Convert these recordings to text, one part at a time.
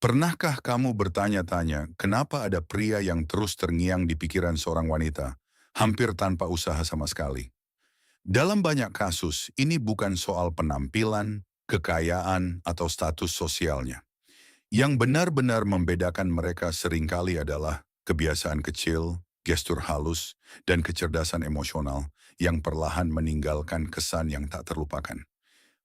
Pernahkah kamu bertanya-tanya kenapa ada pria yang terus terngiang di pikiran seorang wanita, hampir tanpa usaha sama sekali? Dalam banyak kasus, ini bukan soal penampilan, kekayaan, atau status sosialnya. Yang benar-benar membedakan mereka seringkali adalah kebiasaan kecil, gestur halus, dan kecerdasan emosional yang perlahan meninggalkan kesan yang tak terlupakan.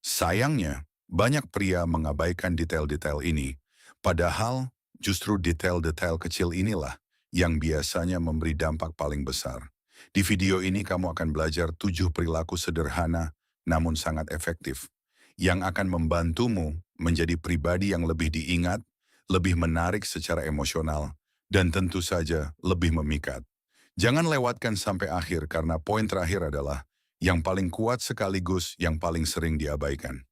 Sayangnya, banyak pria mengabaikan detail-detail ini, padahal justru detail-detail kecil inilah yang biasanya memberi dampak paling besar. Di video ini kamu akan belajar 7 perilaku sederhana namun sangat efektif yang akan membantumu menjadi pribadi yang lebih diingat, lebih menarik secara emosional, dan tentu saja lebih memikat. Jangan lewatkan sampai akhir karena poin terakhir adalah yang paling kuat sekaligus yang paling sering diabaikan.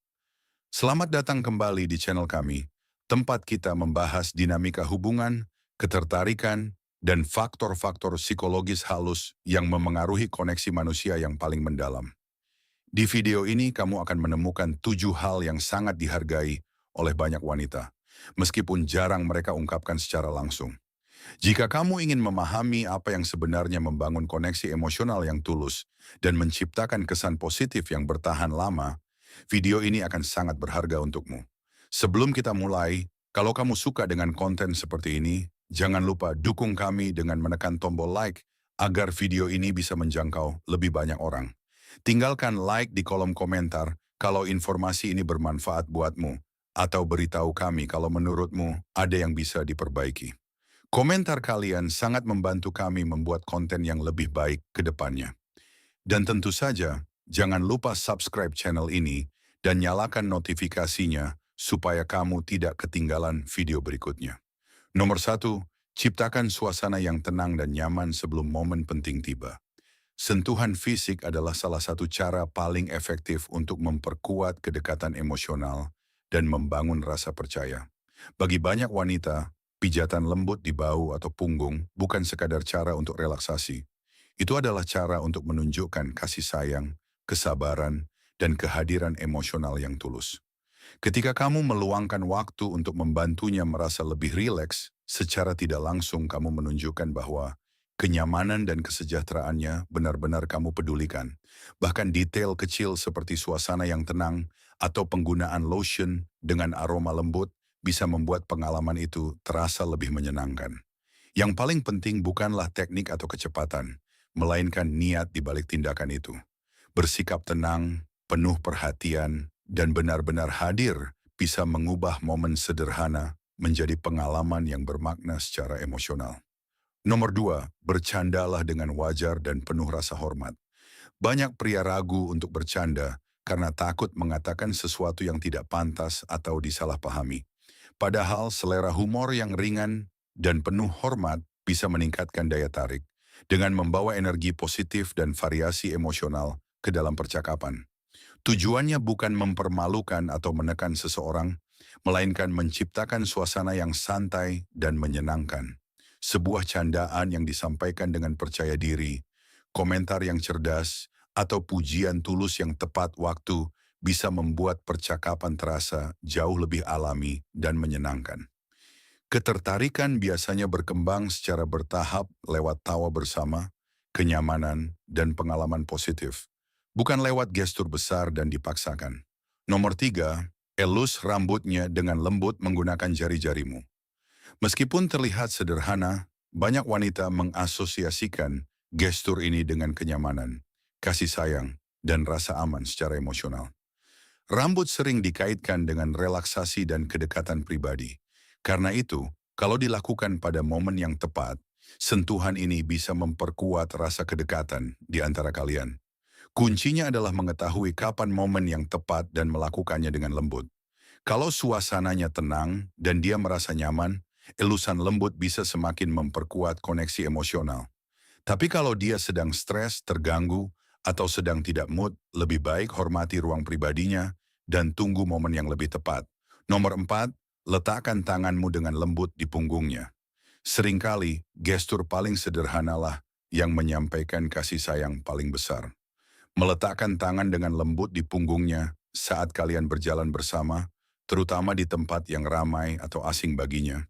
Selamat datang kembali di channel kami, tempat kita membahas dinamika hubungan, ketertarikan, dan faktor-faktor psikologis halus yang memengaruhi koneksi manusia yang paling mendalam. Di video ini kamu akan menemukan 7 hal yang sangat dihargai oleh banyak wanita, meskipun jarang mereka ungkapkan secara langsung. Jika kamu ingin memahami apa yang sebenarnya membangun koneksi emosional yang tulus dan menciptakan kesan positif yang bertahan lama, video ini akan sangat berharga untukmu. Sebelum kita mulai, kalau kamu suka dengan konten seperti ini, jangan lupa dukung kami dengan menekan tombol like agar video ini bisa menjangkau lebih banyak orang. Tinggalkan like di kolom komentar kalau informasi ini bermanfaat buatmu, atau beritahu kami kalau menurutmu ada yang bisa diperbaiki. Komentar kalian sangat membantu kami membuat konten yang lebih baik ke depannya. Dan tentu saja, jangan lupa subscribe channel ini dan nyalakan notifikasinya supaya kamu tidak ketinggalan video berikutnya. Nomor 1, ciptakan suasana yang tenang dan nyaman sebelum momen penting tiba. Sentuhan fisik adalah salah satu cara paling efektif untuk memperkuat kedekatan emosional dan membangun rasa percaya. Bagi banyak wanita, pijatan lembut di bahu atau punggung bukan sekadar cara untuk relaksasi. Itu adalah cara untuk menunjukkan kasih sayang, kesabaran, dan kehadiran emosional yang tulus. Ketika kamu meluangkan waktu untuk membantunya merasa lebih rileks, secara tidak langsung kamu menunjukkan bahwa kenyamanan dan kesejahteraannya benar-benar kamu pedulikan. Bahkan detail kecil seperti suasana yang tenang atau penggunaan lotion dengan aroma lembut bisa membuat pengalaman itu terasa lebih menyenangkan. Yang paling penting bukanlah teknik atau kecepatan, melainkan niat di balik tindakan itu. Bersikap tenang, penuh perhatian, dan benar-benar hadir bisa mengubah momen sederhana menjadi pengalaman yang bermakna secara emosional. Nomor 2, bercandalah dengan wajar dan penuh rasa hormat. Banyak pria ragu untuk bercanda karena takut mengatakan sesuatu yang tidak pantas atau disalahpahami. Padahal selera humor yang ringan dan penuh hormat bisa meningkatkan daya tarik dengan membawa energi positif dan variasi emosional ke dalam percakapan. Tujuannya bukan mempermalukan atau menekan seseorang, melainkan menciptakan suasana yang santai dan menyenangkan. Sebuah candaan yang disampaikan dengan percaya diri, komentar yang cerdas, atau pujian tulus yang tepat waktu bisa membuat percakapan terasa jauh lebih alami dan menyenangkan. Ketertarikan biasanya berkembang secara bertahap lewat tawa bersama, kenyamanan, dan pengalaman positif, bukan lewat gestur besar dan dipaksakan. Nomor 3, elus rambutnya dengan lembut menggunakan jari-jarimu. Meskipun terlihat sederhana, banyak wanita mengasosiasikan gestur ini dengan kenyamanan, kasih sayang, dan rasa aman secara emosional. Rambut sering dikaitkan dengan relaksasi dan kedekatan pribadi. Karena itu, kalau dilakukan pada momen yang tepat, sentuhan ini bisa memperkuat rasa kedekatan di antara kalian. Kuncinya adalah mengetahui kapan momen yang tepat dan melakukannya dengan lembut. Kalau suasananya tenang dan dia merasa nyaman, elusan lembut bisa semakin memperkuat koneksi emosional. Tapi kalau dia sedang stres, terganggu, atau sedang tidak mood, lebih baik hormati ruang pribadinya dan tunggu momen yang lebih tepat. Nomor 4, letakkan tanganmu dengan lembut di punggungnya. Seringkali, gestur paling sederhanalah yang menyampaikan kasih sayang paling besar. Meletakkan tangan dengan lembut di punggungnya saat kalian berjalan bersama terutama di tempat yang ramai atau asing baginya,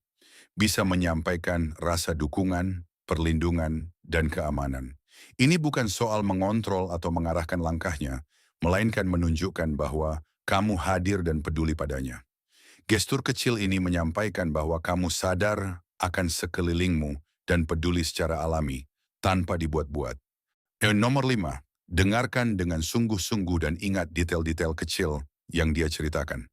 bisa menyampaikan rasa dukungan, perlindungan, dan keamanan. Ini bukan soal mengontrol atau mengarahkan langkahnya, melainkan menunjukkan bahwa kamu hadir dan peduli padanya. Gestur kecil ini menyampaikan bahwa kamu sadar akan sekelilingmu dan peduli secara alami, tanpa dibuat-buat. Nomor 5, dengarkan dengan sungguh-sungguh dan ingat detail-detail kecil yang dia ceritakan.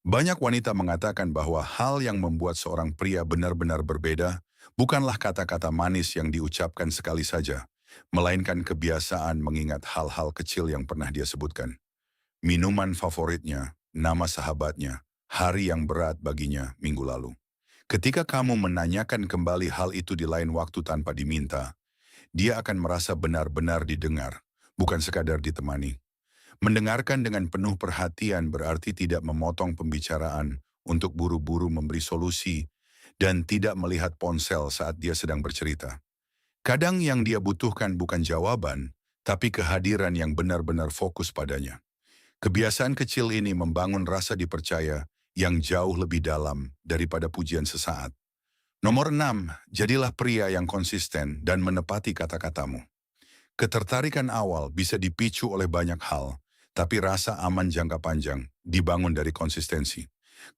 Banyak wanita mengatakan bahwa hal yang membuat seorang pria benar-benar berbeda bukanlah kata-kata manis yang diucapkan sekali saja, melainkan kebiasaan mengingat hal-hal kecil yang pernah dia sebutkan. Minuman favoritnya, nama sahabatnya, hari yang berat baginya minggu lalu. Ketika kamu menanyakan kembali hal itu di lain waktu tanpa diminta, dia akan merasa benar-benar didengar, bukan sekadar ditemani. Mendengarkan dengan penuh perhatian berarti tidak memotong pembicaraan untuk buru-buru memberi solusi dan tidak melihat ponsel saat dia sedang bercerita. Kadang yang dia butuhkan bukan jawaban, tapi kehadiran yang benar-benar fokus padanya. Kebiasaan kecil ini membangun rasa dipercaya yang jauh lebih dalam daripada pujian sesaat. Nomor 6, jadilah pria yang konsisten dan menepati kata-katamu. Ketertarikan awal bisa dipicu oleh banyak hal, tapi rasa aman jangka panjang dibangun dari konsistensi.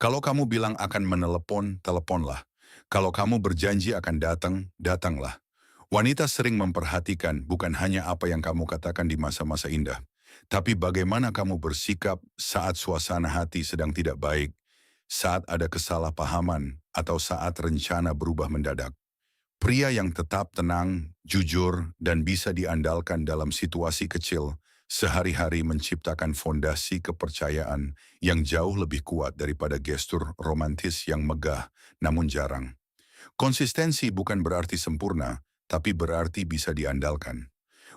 Kalau kamu bilang akan menelepon, teleponlah. Kalau kamu berjanji akan datang, datanglah. Wanita sering memperhatikan bukan hanya apa yang kamu katakan di masa-masa indah, tapi bagaimana kamu bersikap saat suasana hati sedang tidak baik, saat ada kesalahpahaman, atau saat rencana berubah mendadak. Pria yang tetap tenang, jujur, dan bisa diandalkan dalam situasi kecil, sehari-hari menciptakan fondasi kepercayaan yang jauh lebih kuat daripada gestur romantis yang megah namun jarang. Konsistensi bukan berarti sempurna, tapi berarti bisa diandalkan.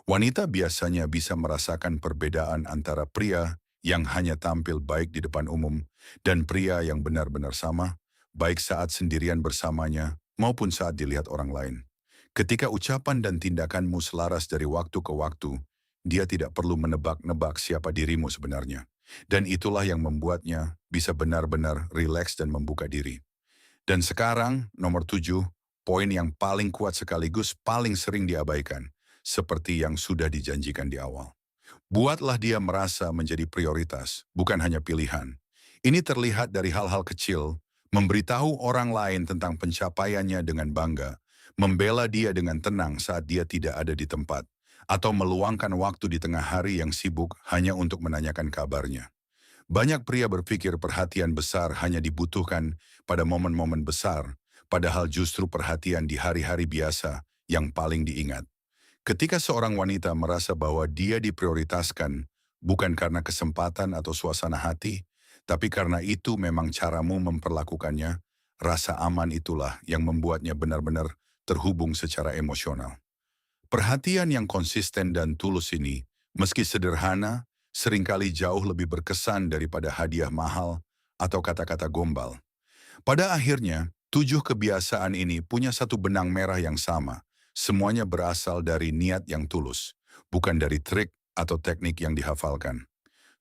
Wanita biasanya bisa merasakan perbedaan antara pria yang hanya tampil baik di depan umum dan pria yang benar-benar sama, baik saat sendirian bersamanya maupun saat dilihat orang lain. Ketika ucapan dan tindakanmu selaras dari waktu ke waktu, dia tidak perlu menebak-nebak siapa dirimu sebenarnya. Dan itulah yang membuatnya bisa benar-benar rileks dan membuka diri. Dan sekarang, nomor 7, poin yang paling kuat sekaligus paling sering diabaikan, seperti yang sudah dijanjikan di awal. Buatlah dia merasa menjadi prioritas, bukan hanya pilihan. Ini terlihat dari hal-hal kecil, memberitahu orang lain tentang pencapaiannya dengan bangga, membela dia dengan tenang saat dia tidak ada di tempat, atau meluangkan waktu di tengah hari yang sibuk hanya untuk menanyakan kabarnya. Banyak pria berpikir perhatian besar hanya dibutuhkan pada momen-momen besar, padahal justru perhatian di hari-hari biasa yang paling diingat. Ketika seorang wanita merasa bahwa dia diprioritaskan, bukan karena kesempatan atau suasana hati, tapi karena itu memang caramu memperlakukannya, rasa aman itulah yang membuatnya benar-benar terhubung secara emosional. Perhatian yang konsisten dan tulus ini, meski sederhana, seringkali jauh lebih berkesan daripada hadiah mahal atau kata-kata gombal. Pada akhirnya, 7 kebiasaan ini punya satu benang merah yang sama. Semuanya berasal dari niat yang tulus, bukan dari trik atau teknik yang dihafalkan.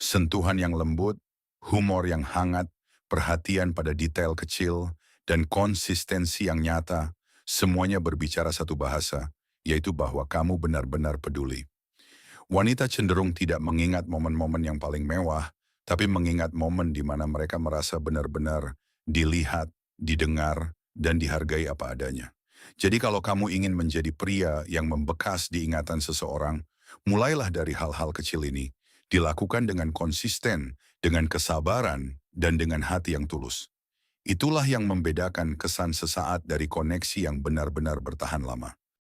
Sentuhan yang lembut, humor yang hangat, perhatian pada detail kecil, dan konsistensi yang nyata, semuanya berbicara satu bahasa, yaitu bahwa kamu benar-benar peduli. Wanita cenderung tidak mengingat momen-momen yang paling mewah, tapi mengingat momen di mana mereka merasa benar-benar dilihat, didengar, dan dihargai apa adanya. Jadi kalau kamu ingin menjadi pria yang membekas di ingatan seseorang, mulailah dari hal-hal kecil ini. Dilakukan dengan konsisten, dengan kesabaran, dan dengan hati yang tulus. Itulah yang membedakan kesan sesaat dari koneksi yang benar-benar bertahan lama.